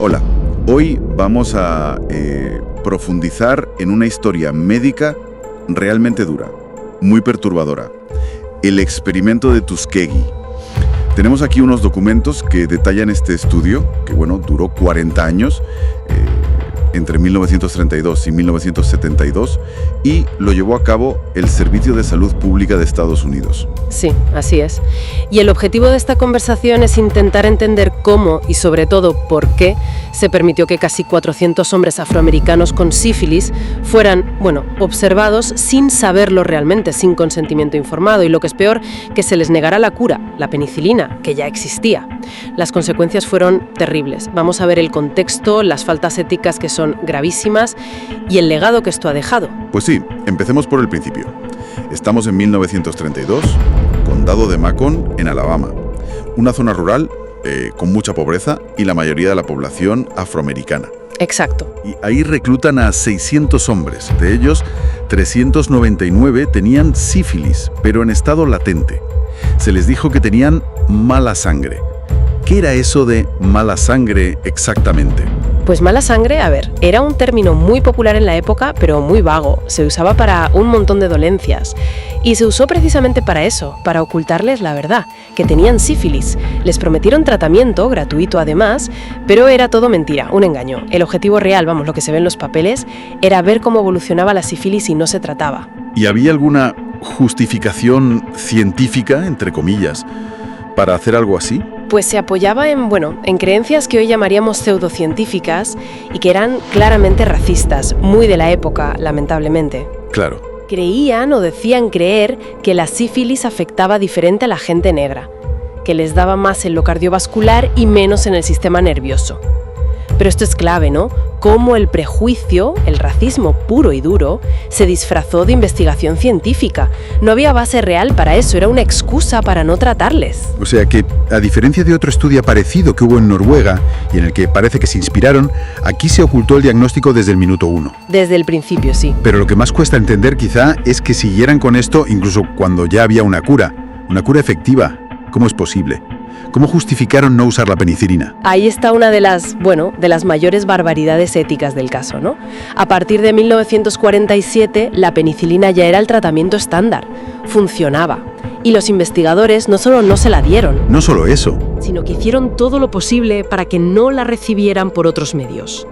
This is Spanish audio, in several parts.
Hola, hoy vamos a profundizar en una historia médica realmente dura, muy perturbadora. El experimento de Tuskegee. Tenemos aquí unos documentos que detallan este estudio, que duró 40 años, entre 1932 y 1972, y lo llevó a cabo el Servicio de Salud Pública de Estados Unidos. Sí, así es. Y el objetivo de esta conversación es intentar entender cómo y sobre todo por qué se permitió que casi 400 hombres afroamericanos con sífilis fueran, observados sin saberlo realmente, sin consentimiento informado, y lo que es peor, que se les negara la cura, la penicilina, que ya existía. Las consecuencias fueron terribles. Vamos a ver el contexto, las faltas éticas que son gravísimas y el legado que esto ha dejado. Pues sí, empecemos por el principio. Estamos en 1932, condado de Macon, en Alabama, una zona rural con mucha pobreza y la mayoría de la población afroamericana. Exacto. Y ahí reclutan a 600 hombres. De ellos, 399 tenían sífilis, pero en estado latente. Se les dijo que tenían mala sangre. ¿Qué era eso de mala sangre exactamente? Pues mala sangre, era un término muy popular en la época, pero muy vago. Se usaba para un montón de dolencias. Y se usó precisamente para eso, para ocultarles la verdad, que tenían sífilis. Les prometieron tratamiento, gratuito además, pero era todo mentira, un engaño. El objetivo real, lo que se ve en los papeles, era ver cómo evolucionaba la sífilis y no se trataba. ¿Y había alguna justificación científica, entre comillas, para hacer algo así? Pues se apoyaba en creencias que hoy llamaríamos pseudocientíficas y que eran claramente racistas, muy de la época, lamentablemente. Claro. Creían o decían creer que la sífilis afectaba diferente a la gente negra, que les daba más en lo cardiovascular y menos en el sistema nervioso. Pero esto es clave, ¿no? Cómo el prejuicio, el racismo puro y duro, se disfrazó de investigación científica. No había base real para eso, era una excusa para no tratarles. O sea que, a diferencia de otro estudio parecido que hubo en Noruega, y en el que parece que se inspiraron, aquí se ocultó el diagnóstico desde el minuto 1. Desde el principio, sí. Pero lo que más cuesta entender quizá es que siguieran con esto incluso cuando ya había una cura efectiva. ¿Cómo es posible? ¿Cómo justificaron no usar la penicilina? Ahí está una de las mayores barbaridades éticas del caso, ¿no? A partir de 1947, la penicilina ya era el tratamiento estándar. Funcionaba. Y los investigadores no solo no se la dieron. No solo eso. Sino que hicieron todo lo posible para que no la recibieran por otros medios.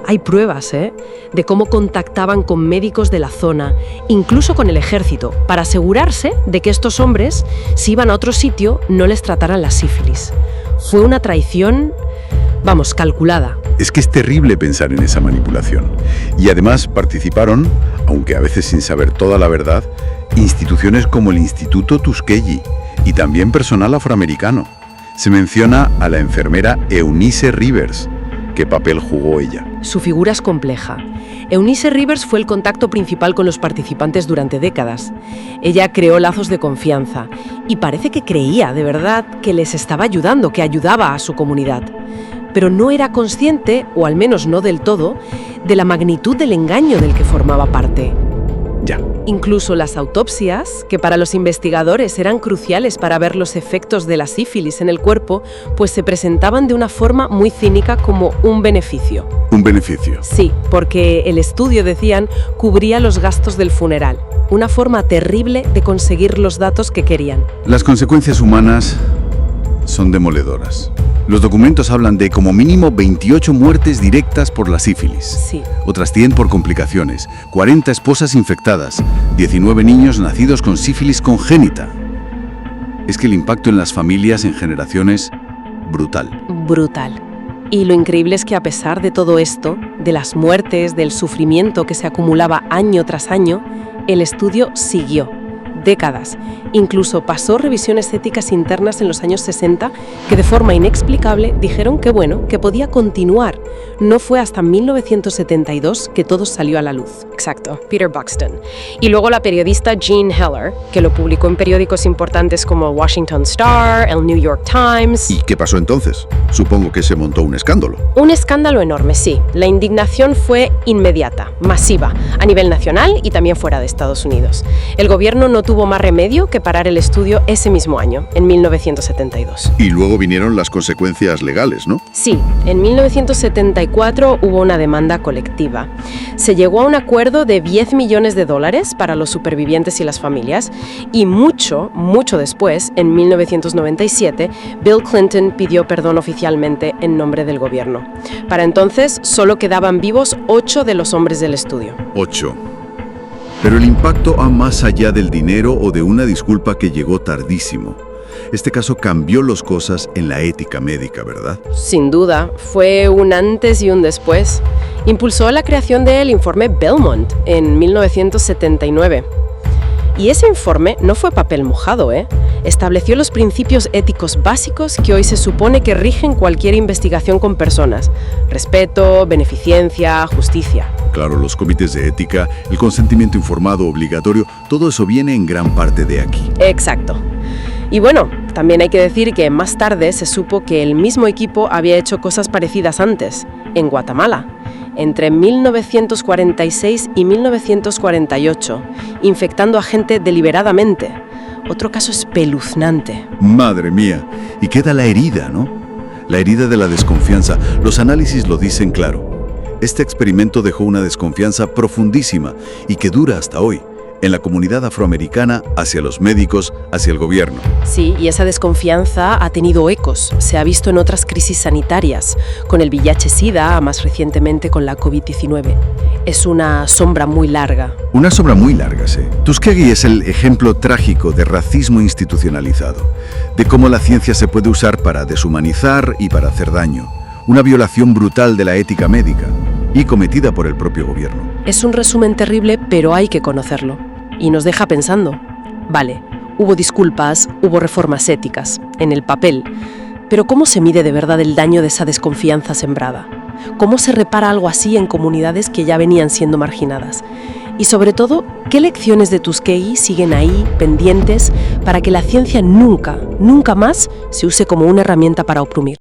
Hay pruebas, de cómo contactaban con médicos de la zona, incluso con el ejército, para asegurarse de que estos hombres, si iban a otro sitio, no les trataran la sífilis. Fue una traición, calculada. Es que es terrible pensar en esa manipulación. Y además participaron, aunque a veces sin saber toda la verdad, instituciones como el Instituto Tuskegee y también personal afroamericano. Se menciona a la enfermera Eunice Rivers. ¿Qué papel jugó ella? Su figura es compleja. Eunice Rivers fue el contacto principal con los participantes durante décadas. Ella creó lazos de confianza y parece que creía de verdad que les estaba ayudando, que ayudaba a su comunidad. Pero no era consciente, o al menos no del todo, de la magnitud del engaño del que formaba parte. Ya. Incluso las autopsias, que para los investigadores eran cruciales para ver los efectos de la sífilis en el cuerpo, pues se presentaban de una forma muy cínica como un beneficio. ¿Un beneficio? Sí, porque el estudio, decían, cubría los gastos del funeral. Una forma terrible de conseguir los datos que querían. Las consecuencias humanas son demoledoras. Los documentos hablan de como mínimo 28 muertes directas por la sífilis. Sí. Otras 100 por complicaciones, 40 esposas infectadas, 19 niños nacidos con sífilis congénita. Es que el impacto en las familias en generación es brutal. Brutal. Y lo increíble es que a pesar de todo esto, de las muertes, del sufrimiento que se acumulaba año tras año, el estudio siguió. Décadas. Incluso pasó revisiones éticas internas en los años 60 que de forma inexplicable dijeron que podía continuar. No fue hasta 1972 que todo salió a la luz. Exacto, Peter Buxton. Y luego la periodista Jean Heller, que lo publicó en periódicos importantes como el Washington Star, el New York Times. ¿Y qué pasó entonces? Supongo que se montó un escándalo. Un escándalo enorme, sí. La indignación fue inmediata, masiva, a nivel nacional y también fuera de Estados Unidos. El gobierno no tuvo tuvo más remedio que parar el estudio ese mismo año, en 1972. Y luego vinieron las consecuencias legales, ¿no? Sí, en 1974 hubo una demanda colectiva. Se llegó a un acuerdo de $10 millones para los supervivientes y las familias, y mucho después, en 1997, Bill Clinton pidió perdón oficialmente en nombre del gobierno. Para entonces, solo quedaban vivos 8 de los hombres del estudio. 8. Pero el impacto va más allá del dinero o de una disculpa que llegó tardísimo. Este caso cambió las cosas en la ética médica, ¿verdad? Sin duda, fue un antes y un después. Impulsó la creación del informe Belmont en 1979. Y ese informe no fue papel mojado, ¿eh? Estableció los principios éticos básicos que hoy se supone que rigen cualquier investigación con personas: respeto, beneficencia, justicia. Claro, los comités de ética, el consentimiento informado obligatorio, todo eso viene en gran parte de aquí. Exacto. Y bueno, también hay que decir que más tarde se supo que el mismo equipo había hecho cosas parecidas antes, en Guatemala, entre 1946 y 1948, infectando a gente deliberadamente. Otro caso espeluznante. Madre mía, y queda la herida, ¿no? La herida de la desconfianza. Los análisis lo dicen claro. Este experimento dejó una desconfianza profundísima y que dura hasta hoy, en la comunidad afroamericana, hacia los médicos, hacia el gobierno. Sí, y esa desconfianza ha tenido ecos. Se ha visto en otras crisis sanitarias, con el VIH-Sida, más recientemente con la COVID-19. Es una sombra muy larga. Una sombra muy larga, sí. Tuskegee es el ejemplo trágico de racismo institucionalizado, de cómo la ciencia se puede usar para deshumanizar y para hacer daño. Una violación brutal de la ética médica y cometida por el propio gobierno. Es un resumen terrible, pero hay que conocerlo. Y nos deja pensando. Vale, hubo disculpas, hubo reformas éticas, en el papel. Pero ¿cómo se mide de verdad el daño de esa desconfianza sembrada? ¿Cómo se repara algo así en comunidades que ya venían siendo marginadas? Y sobre todo, ¿qué lecciones de Tuskegee siguen ahí, pendientes, para que la ciencia nunca más se use como una herramienta para oprimir?